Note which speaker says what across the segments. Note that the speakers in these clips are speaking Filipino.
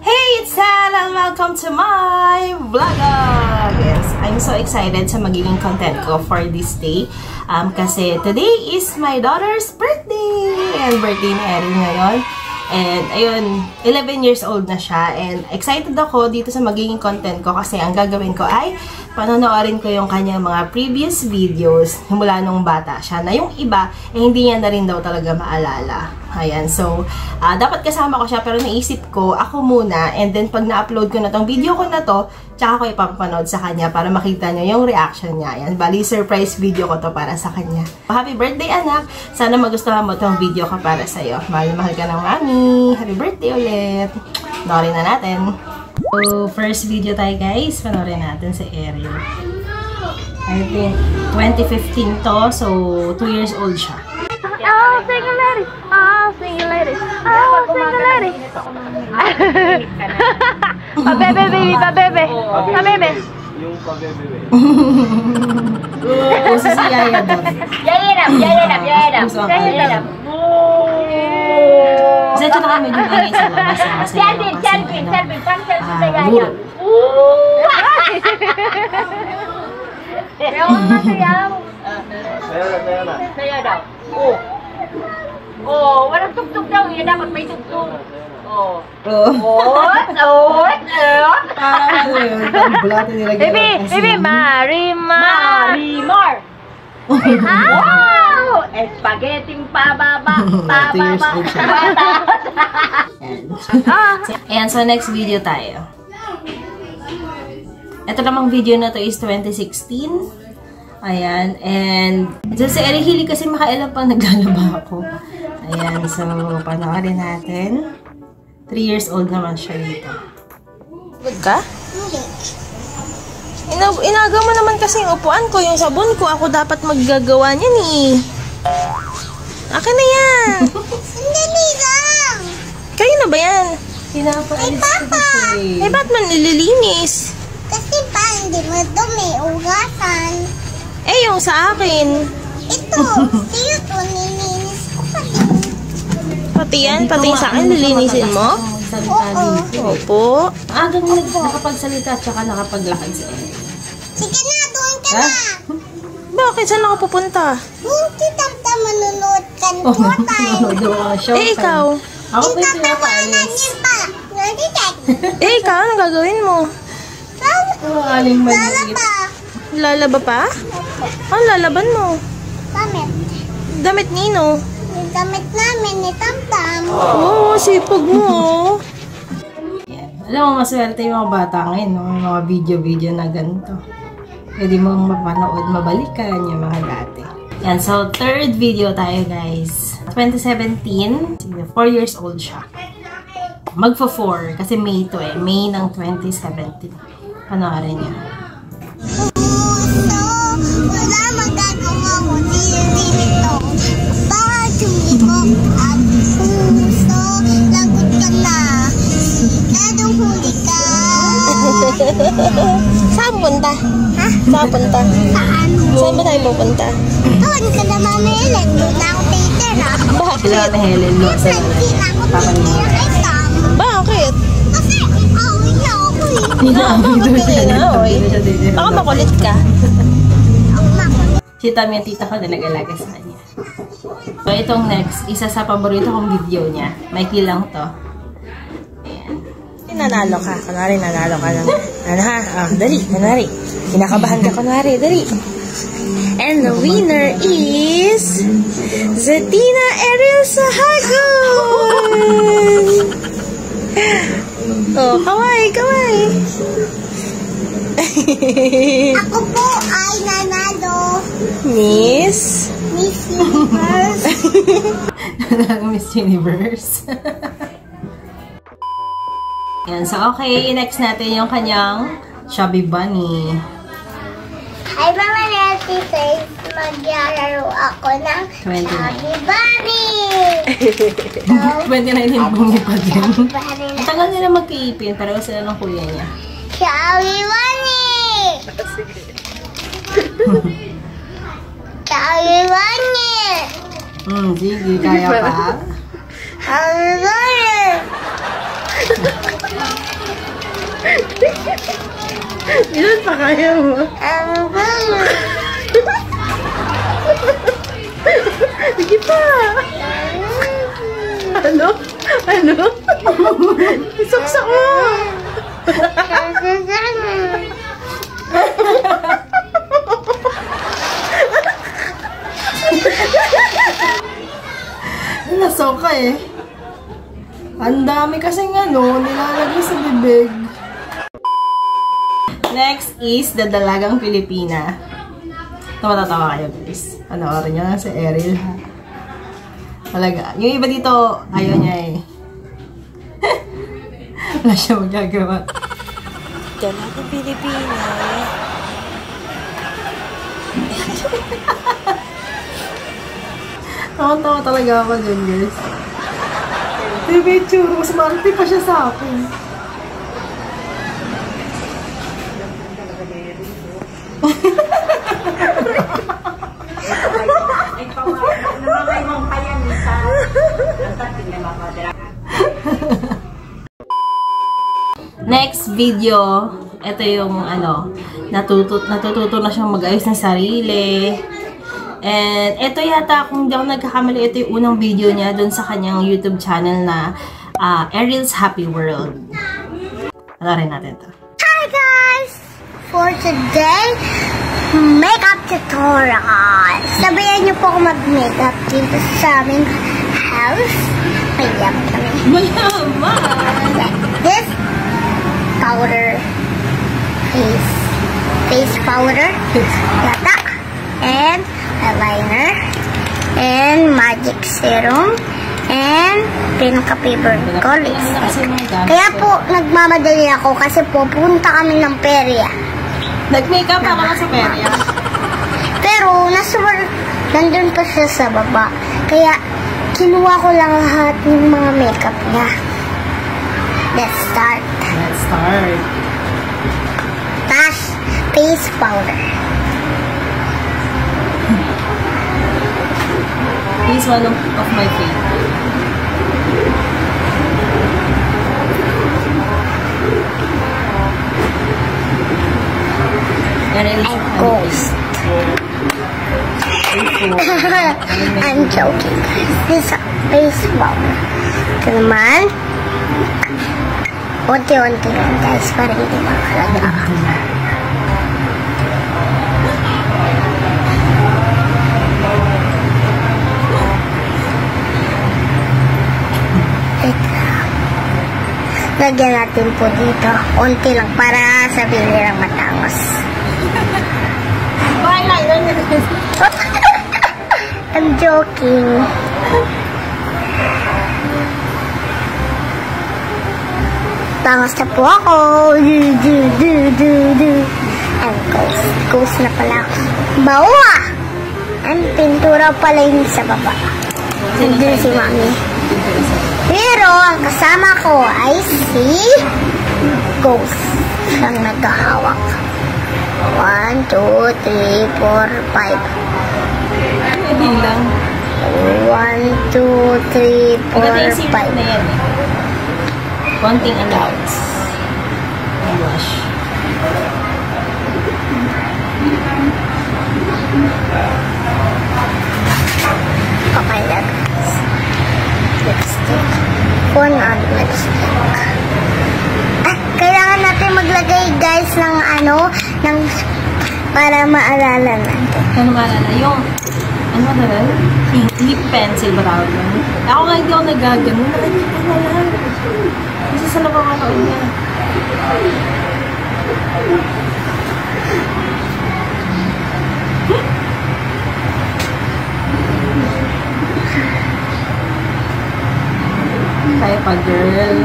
Speaker 1: Hey, it's Sal and welcome to my vlog! Yes, I'm so excited sa magiging content ko for this day. Kasi today is my daughter's birthday! And birthday ni Erin ngayon. And ayun, 11 years old na siya. And excited ako dito sa magiging content ko kasi ang gagawin ko ay panonoodin ko yung kanyang mga previous videos mula nung bata siya. Na yung iba, hindi niya na rin daw talaga maalala. Ayan, so, dapat kasama ko siya pero naisip ko, ako muna. And then pag na-upload ko na tong video ko na to, tsaka ko ipapanood sa kanya para makita niyo yung reaction niya. Ayan, bali surprise video ko to para sa kanya. Happy birthday, anak! Sana magustuhan mo tong video ko para sa'yo. Mahal ka ng mami! Happy birthday ulit! Panoorin na natin. So, first video tayo guys. Panoorin natin si Ariel. I think 2015 to, so 2 years old siya.
Speaker 2: Oh, single lady! Oh, single lady! Oh, single lady! Pabebe, baby! Pabebe! Pabebe!
Speaker 3: Yung pabebe.
Speaker 1: Uso si Yaya doon.
Speaker 2: Yayadap! Yayadap! Yayadap! Yayadap!
Speaker 1: Kasi ito na kami yung ingay sa labas.
Speaker 2: Selfie! Selfie! Selfie! Pang selfie sa Yaya! Sayaw nga sayaw!
Speaker 3: Saya na.
Speaker 2: Saya daw. Oh. Oh, walang tugtog daw. Yan dapat may tugtog. Oh. Ot, ot, ot.
Speaker 1: Parang ano yun. Bulate nilagyan.
Speaker 2: Baby, Marimar. Marimar. Wow! Spaghetti pababa. Pababa.
Speaker 1: Ayan, so next video tayo. Ito namang video na to is 2016. Ayan, and dyan si Eri Hili kasi makailan pa naglalaba ako. Ayan, so panoorin natin. 3 years old naman siya dito. Good ka?
Speaker 4: Hindi.
Speaker 1: Inaga mo naman kasi yung upuan ko, yung sabon ko. Ako dapat maggagawa niyan eh. Akin na yan.
Speaker 4: Sandali lang.
Speaker 1: Kayo na ba yan?
Speaker 4: Ay, Papa.
Speaker 1: Eh, ba't man nililinis?
Speaker 4: Kasi pa, hindi mo dumi, ugasan.
Speaker 1: Eh, yung sa akin.
Speaker 4: Ito, sa'yo to, nilinis ko pa din.
Speaker 1: Pati yan, pati sa akin, lilinisin mo?
Speaker 4: Oo.
Speaker 1: Opo. Agang nakapagsalita at saka nakapaglakad sa Eri.
Speaker 4: Sige na, doon ka na.
Speaker 1: Bakit? Saan ako pupunta?
Speaker 4: Hindi tamta manunood ka ng 4 times.
Speaker 1: Eh, ikaw? Ako pa yung
Speaker 4: Tatawanan
Speaker 1: pinapaalis.
Speaker 4: niya pa. Naditek.
Speaker 1: Eh, ikaw? Anong gagawin mo?
Speaker 4: Lalaba.
Speaker 1: Lalaba pa? Ano lalaban mo?
Speaker 4: Damit.
Speaker 1: Damit nino?
Speaker 4: Yung damit namin ni Tamtam.
Speaker 1: Oo, sipag mo. Alam mo, maswerte yung mga bata ngayon, no? Yung mga video-video na ganito. Pwede mong mapanood, mabalikan yung mga dati. Yan, so third video tayo, guys. 2017, 4 years old siya. Magfa-4, kasi May to eh. May ng 2017. Panoorin niya.
Speaker 4: Puso, wala magagawa ko nito. Bakit sumibok ang puso? Lagot ka na. Ladong huli ka.
Speaker 1: Saan punta?
Speaker 4: Ha?
Speaker 1: Saan punta?
Speaker 4: Saan?
Speaker 1: Saan ba tayo pupunta?
Speaker 4: Doon ka na mamilin. Doon ako titira.
Speaker 1: Bakit? Sila na Helen, no?
Speaker 4: Hindi na ako titira kay Tam.
Speaker 1: Bakit?
Speaker 4: Kasi awin na ako eh.
Speaker 1: Bakit ka na, oy? Baka makulit ka.
Speaker 4: Ang makulit.
Speaker 1: Si Tam yung tita ko na nag-alaga sa kanya. So, itong next, isa sa paborito kong video niya. Mikey lang to. Ayan. Nanalo ka. Kunwari, nanalo ka lang. Ano ha? Dali. Kunwari. Kinakabahan ka, kunwari. Dali. And the winner is Zetina Ariel Sahagon! Oh, kaway, kaway!
Speaker 4: Ako po ay nanalo.
Speaker 1: Miss
Speaker 4: Universe.
Speaker 1: Miss Universe. Yan, so okay, next natin yung kanyang Chubby Bunny.
Speaker 4: Hi, Mama Nancy says maglalaro ako ng
Speaker 1: 29.
Speaker 4: Chubby Bunny.
Speaker 1: 29 din bumi pa din.
Speaker 4: Bunny na.
Speaker 1: Tagal nila magkaipin, pareho sila ng kuya niya.
Speaker 4: Chubby Bunny. Chubby Bunny.
Speaker 1: Sige, kaya pa.
Speaker 4: Chubby Bunny.
Speaker 1: kaya mo. Sige pa. Ano? Ano? Isaksak mo. Nasoka eh. Ang dami kasing nilalagay sa bibig. Next is the Dalagang Pilipina. Tumatawa kayo, guys. Panoorin nyo lang si Ariel. Talaga. Yung iba dito, ayaw niya eh. Wala siya magagawa.
Speaker 4: Dalagang Pilipina.
Speaker 1: Tawa-tawa talaga ako dyan, guys. May tsuro. Mas marami pa siya sa akin. Next video, ito yung natututo na siyang mag-ayos ng sarili. And ito yata, kung hindi ako nagkakamali, ito yung unang video niya dun sa kanyang YouTube channel na Ariel's Happy World. Panorin natin to.
Speaker 4: Hi guys! For today, makeup tutorial. Sabayan niyo po ako mag-makeup dito sa aming house. Mayaman kami.
Speaker 1: Mayaman!
Speaker 4: This powder, face powder, yata, and eyeliner, and magic serum, and pinaka-paper ko, lipstick. Kaya po, nagmamadali ako kasi pupunta kami ng perya.
Speaker 1: Nag-makeup ako na sa perya.
Speaker 4: Pero, nandun pa siya sa baba. Kaya, kinuha ko lang lahat ng mga makeup niya. Let's start.
Speaker 1: Let's start.
Speaker 4: Tash face powder.
Speaker 1: This is one of my favorite.
Speaker 4: And ghost. I'm joking. This is face powder. Ito naman. Unti-unti lang guys, para hindi makalata. Lagyan natin po dito. Unti lang para sabihin nilang matangos. I'm joking. Tangos na po ako. And ghost na pala ako. Bawa! Ang pintura pala yun sa baba. Nandun si Mami. Pero, ang kasama ko ay si Ghost. Siyang naghahawak. 1, 2, 3, 4, 5.
Speaker 1: Hindi lang.
Speaker 4: 1, 2, 3, 4, 5.
Speaker 1: Na yan eh. Konting allowance. Wash.
Speaker 4: Okay lang. Lipstick. Phone on lipstick. Kailangan natin maglagay guys ng para maalala natin.
Speaker 1: Ano maalala? Yung, lip pencil ba tawag yun? Ako nga hindi ako nagagano. Nakalipan na lang. Kasi sa napakakaon niya. Kaya pa, girl.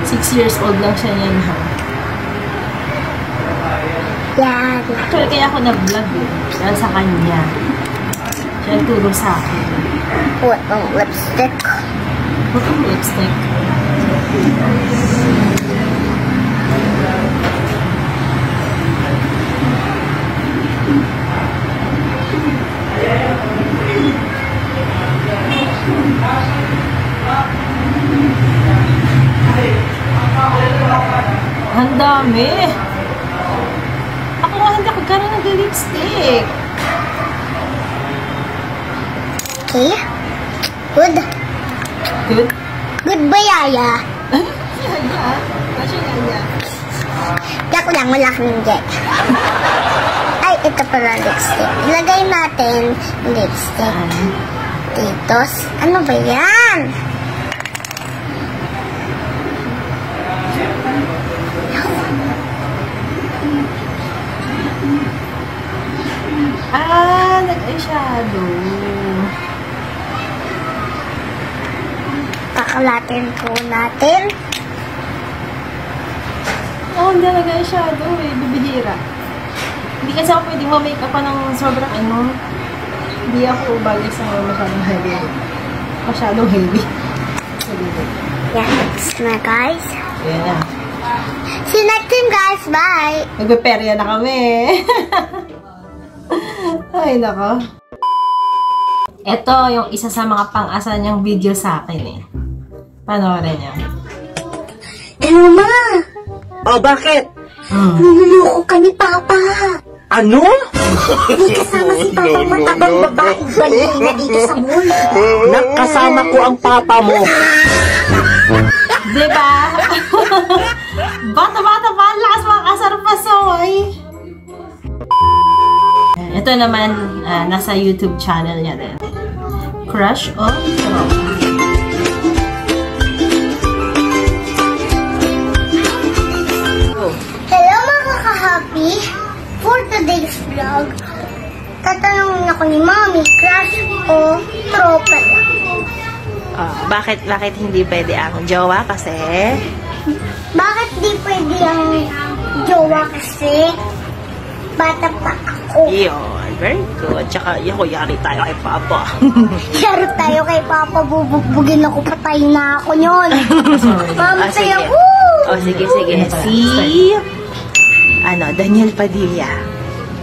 Speaker 1: 6 years old lang siya niyan, ha?
Speaker 4: Yan.
Speaker 1: Actually, kaya ako nag-vlog eh. Dahil sa kanya. Siya nagturo sa akin.
Speaker 4: Put on lipstick.
Speaker 1: Put on lipstick. Ang dami. Ako nga hindi ako gano'n nag-lipstick.
Speaker 4: Okay. Good.
Speaker 1: Good?
Speaker 4: Good ba, Yaya?
Speaker 1: Yaya. Kasi Yaya.
Speaker 4: Yak lang, malaking jet. Ay, ito pala lipstick. Ilagay natin lipstick. Titos. Ano ba yan?
Speaker 1: Nag-eyeshadow.
Speaker 4: Pakalatin po natin.
Speaker 1: Hindi nag-eyeshadow eh. Bibihira. Hindi kasi ako pwedeng ma-makeup pa ng sobrang Hindi ako bagay sa masyadong heavy. Masyadong heavy.
Speaker 4: Yan, next na guys.
Speaker 1: Ayan na.
Speaker 4: See you next time guys. Bye!
Speaker 1: Nagpe-perya na kami. Ay, nako. Ito yung isa sa mga pang-asa niyang video sa akin eh. Panoorin niyo.
Speaker 4: Hello, Ma!
Speaker 5: Oh, bakit?
Speaker 4: Niluloko ka ni Papa.
Speaker 5: Ano?
Speaker 4: May kasama si Papa matabang babaeng balina dito sa mall.
Speaker 5: Nakasama ko ang papa mo.
Speaker 1: Diba? Bata-bata pa, ang lakas mga kasarpasoy. Ito naman, nasa YouTube channel niya din. Crush on Tropa.
Speaker 4: Hello mga ka-happy! For today's vlog, tatanungin ako ni Mommy, crush o tropa lang?
Speaker 1: Bakit hindi pwede ang jowa kasi?
Speaker 4: Bakit di pwede ang jowa kasi bata pa ako?
Speaker 1: Yun, very good. Tsaka, yari tayo kay Papa.
Speaker 4: Yaro tayo kay Papa, bubugbugin ako, patay na ako nyon. Mamatay
Speaker 1: sige.
Speaker 4: ako!
Speaker 1: Sige. Si... Daniel Padilla.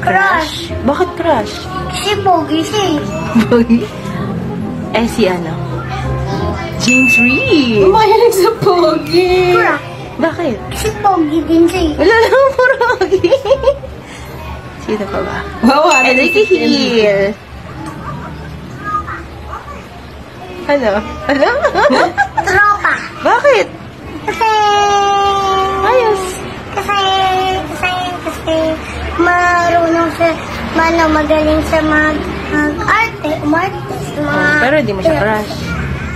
Speaker 4: Crush.
Speaker 1: Bakit crush?
Speaker 4: Si Pogi siya eh.
Speaker 1: Si James Reid. Mahilig sa Pogi.
Speaker 4: Crush.
Speaker 1: Bakit?
Speaker 4: Si Pogi din siya eh.
Speaker 1: Wala naman Pogi. Sino pa ba? Enrique Hill. Ano?
Speaker 4: Tropa.
Speaker 1: Bakit?
Speaker 4: Kasi...
Speaker 1: Ayos.
Speaker 4: Kasi marunong siya, magaling siya mag-arte, umartes,
Speaker 1: Pero hindi mo siya crush.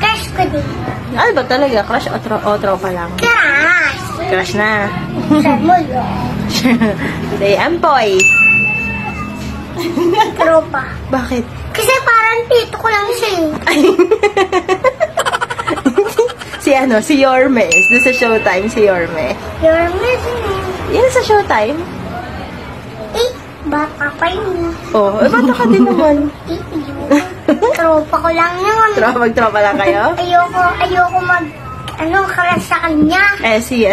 Speaker 4: Crush ko din.
Speaker 1: Ano ba talaga? Crush o tropa lang?
Speaker 4: Crush!
Speaker 1: Crush na.
Speaker 4: Sa mulo.
Speaker 1: Hindi, Ampoy.
Speaker 4: Tropa.
Speaker 1: Bakit?
Speaker 4: Kasi parang tito ko lang siya eh.
Speaker 1: Si Yorme. Doon sa Showtime, si Yorme.
Speaker 4: You're missing.
Speaker 1: Yan sa Showtime.
Speaker 4: Eh, bata pa yun.
Speaker 1: Bata ka din naman.
Speaker 4: Tropa ko lang yun.
Speaker 1: Magtropa lang kayo?
Speaker 4: Ayoko crush sa kanya.
Speaker 1: Si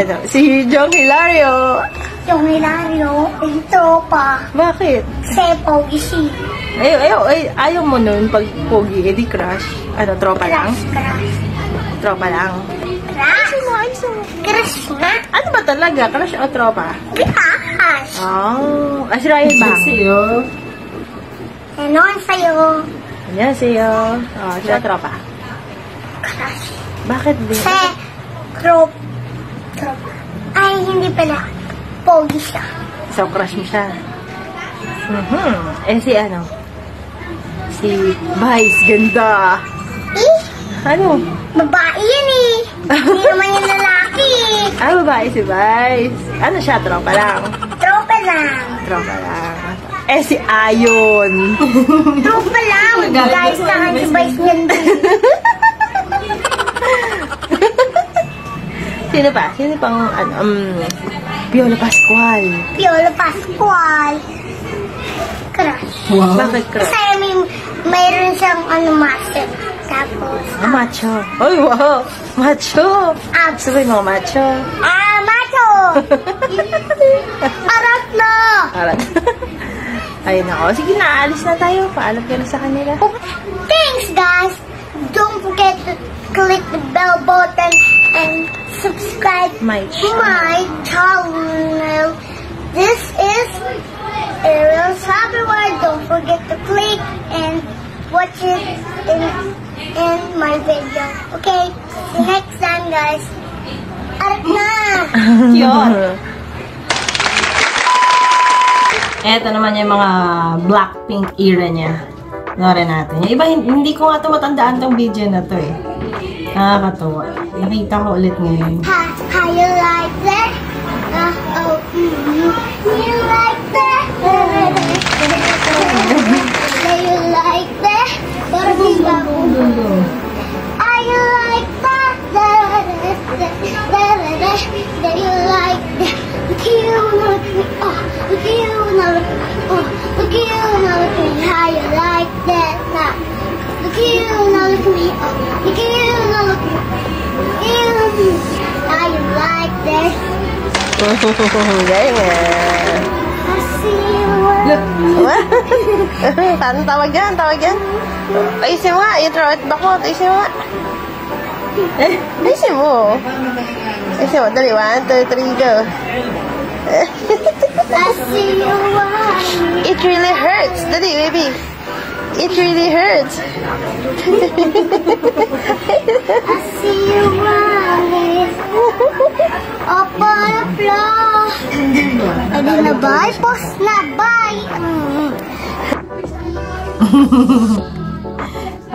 Speaker 1: Jong Hilario.
Speaker 4: Yung Hilario, tropa.
Speaker 1: Bakit?
Speaker 4: Kasi Pogi siya.
Speaker 1: Ayaw mo nun pag Pogi, edi crush. Tropa lang?
Speaker 4: Crush.
Speaker 1: Tropa lang.
Speaker 4: Crush Crush na.
Speaker 1: Ano ba talaga? Crush o tropa?
Speaker 4: Crush.
Speaker 1: Si Ryan Bang.
Speaker 4: Ano sa'yo?
Speaker 1: Annyeonghaseyo. Siya tropa.
Speaker 4: Crush.
Speaker 1: Bakit din?
Speaker 4: Kasi, tropa. Ay, hindi pala. Pogi siya.
Speaker 1: So, crush mo siya. Si Vice, ganda. Ano?
Speaker 4: Babae yan eh. Hindi naman yung lalaki.
Speaker 1: Babae si Vice. Ano siya? Tropa lang.
Speaker 4: Tropa lang.
Speaker 1: Tropa lang. Si Ayon.
Speaker 4: Tropa lang. Guys, sa akin si Vice ganda.
Speaker 1: Sino pa? Sino pang, Piolo Pascual.
Speaker 4: Piolo Pascual. Crush.
Speaker 1: Wow. Bakit crush?
Speaker 4: Kasi mayroon siyang master. Tapos,
Speaker 1: macho. Ay, wow. Macho. Sabi mo, macho.
Speaker 4: macho. Arat na.
Speaker 1: Ayun ako. Sige na, alis na tayo. Paalam ka na sa kanila.
Speaker 4: Thanks, guys. Don't forget to click the bell button and subscribe subscribe
Speaker 1: My
Speaker 4: my channel. This is Ariel's Happy World. Don't forget to click and watch it in my video. Okay, see you next time, guys. Arat na!
Speaker 1: Cute! Eto naman yung mga Blackpink era niya. Norin natin. Yung iba, hindi ko nga ito matandaan tong video na to eh. Nakakatawa. Nakita ko ulit ngayon.
Speaker 4: How you like that? You like that? Do you like that? Parang bigla ko. Are you like that? Do you like that? Look you, look me, oh. Look you, look me, oh. Look you, look me. How you like that now? Look you, look me, oh. Look you, look me. How you like that?
Speaker 1: Ganyan.
Speaker 4: I see you.
Speaker 1: Paano tawag yan? Tawag yan? Ayusin mo nga. You throw it backward. Ayusin mo nga. Ayusin mo. Ayusin mo. Dali. 1, 2, 3, go.
Speaker 4: I see you.
Speaker 1: It really hurts. Dali, baby. It really hurts.
Speaker 4: I see you running up on the floor. And then the bye, post na bye.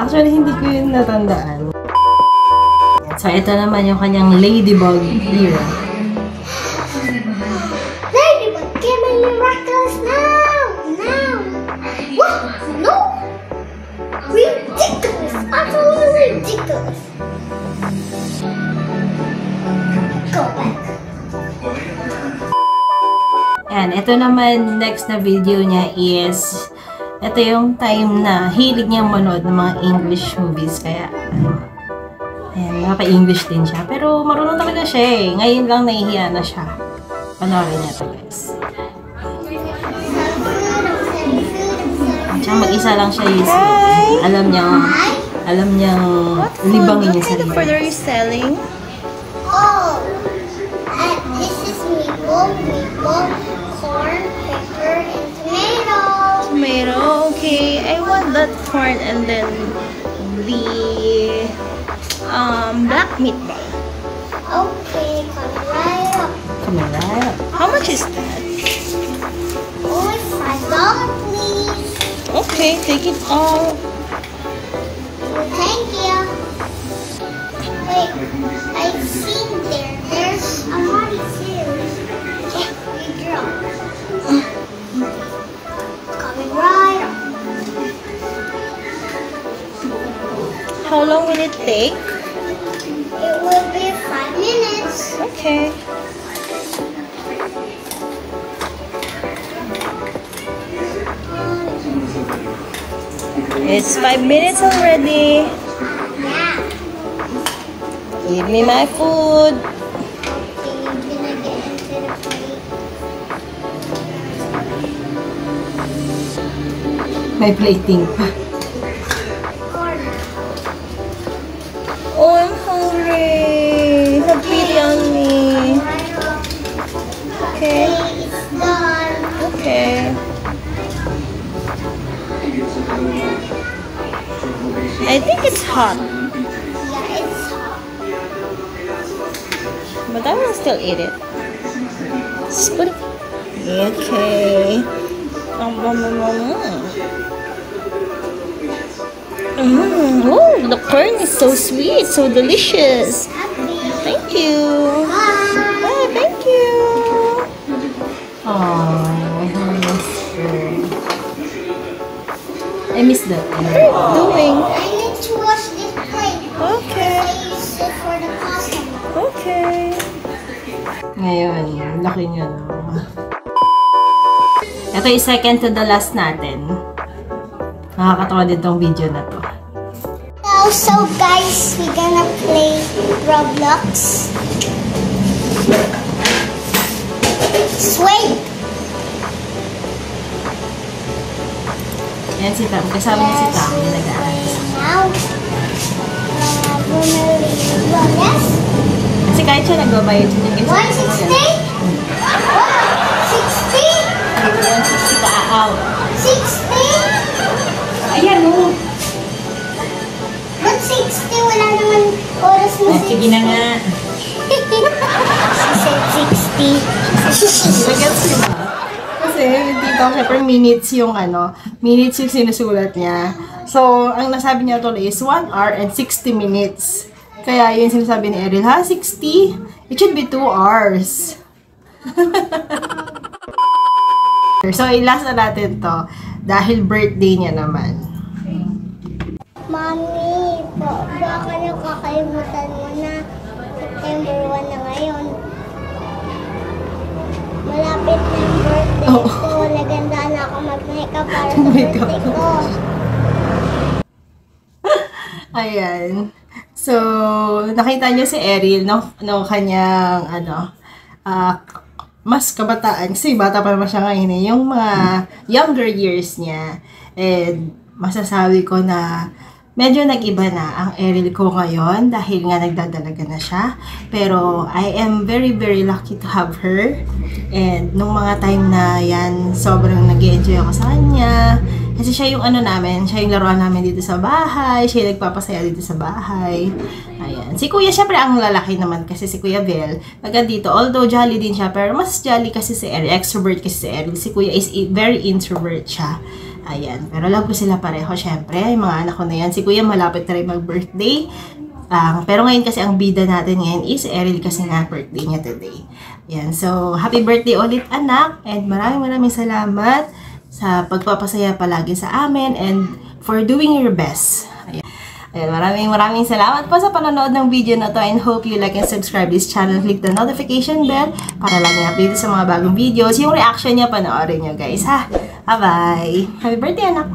Speaker 1: Actually, hindi ko yun natandaan. So, ito naman yung kanyang Ladybug era.
Speaker 4: Ladybug, give me miracles now. Now. What? No. Ridiculous. Absolutely ridiculous. Go back.
Speaker 1: And ito naman, next na video niya is, ito yung time na hilig niyang manood ng mga English movies. Kaya, ayan, nakapa-English din siya. Pero marunong talaga siya eh. Ngayon lang nahihiya na siya. Panoorin niya ito, guys. Tsaka mag-isa lang siya usually. Alam niyang libangin niya sarili.
Speaker 6: What are you selling?
Speaker 4: Oh, this is meatball, corn, pepper, and tomato.
Speaker 6: Tomato. Okay, I want that corn and then the black meatball.
Speaker 4: Okay, coming right up.
Speaker 1: Coming right up.
Speaker 6: How much is that?
Speaker 4: Only $5, please.
Speaker 6: Okay, take it all.
Speaker 4: Thank you. Wait, I've seen there's a money too. Yeah, good girl. Coming right up.
Speaker 6: How long will it take?
Speaker 4: It will be 5 minutes.
Speaker 6: Okay. It's 5 minutes already.
Speaker 4: Yeah.
Speaker 6: Give me my food.
Speaker 4: Okay, you're gonna get into the plate.
Speaker 1: May plating pa.
Speaker 4: Corn.
Speaker 6: Oh, I'm hungry. Have pity on me.
Speaker 4: Right up.
Speaker 6: Okay.
Speaker 4: It's done.
Speaker 6: Okay. I think it's hot,
Speaker 4: Yeah, it's hot.
Speaker 6: but I will still eat it. Just put it. Okay. Oh, the corn is so sweet, so delicious.
Speaker 4: Happy.
Speaker 6: Thank you.
Speaker 4: Bye.
Speaker 6: Oh, thank you.
Speaker 1: Aww. I miss that.
Speaker 6: What are you doing?
Speaker 4: I need to wash this plate.
Speaker 6: Okay.
Speaker 4: I use it for the customer.
Speaker 6: Okay.
Speaker 1: Ngayon, laki niya na. Ito yung second to the last natin. Nakakatawa din tong video na to.
Speaker 4: So guys, we're gonna play Roblox. Wait.
Speaker 1: Ayan si Tam. Kasama niya si Tam. Yung nag-aaral.
Speaker 4: Now, yes.
Speaker 1: Kasi kahit siya nagbabayad siya.
Speaker 4: 160?
Speaker 1: 160 ka out.
Speaker 4: 60?
Speaker 1: Ayan o.
Speaker 4: Ba't 60? Wala naman oras mo 60.
Speaker 1: Sige na nga.
Speaker 4: She said 60.
Speaker 1: Nagets ko ba? Kasi dito, syempre minutes yung minutes yung sinusulat niya. So, ang nasabi niya tuloy is 1 hour and 60 minutes. Kaya yun sinasabi ni Ariel, 60? It should be 2 hours. So, ilast na natin to dahil birthday niya naman.
Speaker 4: Mami, baka nakakalimutan mo na September 1 na ngayon. Malapit na yung birthday ko. Nagandaan ako mag-makeup para sa birthday ko.
Speaker 1: Ayan. So, nakita niyo si Ariel, no kanyang, mas kabataan. Kasi bata pa naman siya ngayon eh. Yung mga younger years niya. And, masasabi ko na medyo nag-iba na ang Ariel ko ngayon dahil nga nagdadalaga na siya. Pero, I am very, very lucky to have her. And, nung mga time na yan, sobrang nag-enjoy ako sa kanya. Kasi siya yung siya yung laruan namin dito sa bahay, siya yung nagpapasaya dito sa bahay. Ayan. Si Kuya, syempre ang lalaki naman kasi si Kuya Bel, dito, although jolly din siya, pero mas jolly kasi si Ariel, extrovert kasi si Ariel. Si Kuya is very introvert siya. Ayan. Pero love ko sila pareho, syempre. Yung mga anak ko na yan. Si Kuya malapit na rin mag-birthday. Pero ngayon kasi ang bida natin ngayon is si Ariel kasi nga birthday niya today. Ayan. So, happy birthday ulit anak. And maraming salamat sa pagpapasaya palagi sa amin and for doing your best. Ayan, maraming salamat po sa panonood ng video na to and hope you like and subscribe this channel. Click the notification bell para lagi update sa mga bagong videos. Yung reaction niya, panoorin nyo guys ha. Bye-bye! Happy birthday anak!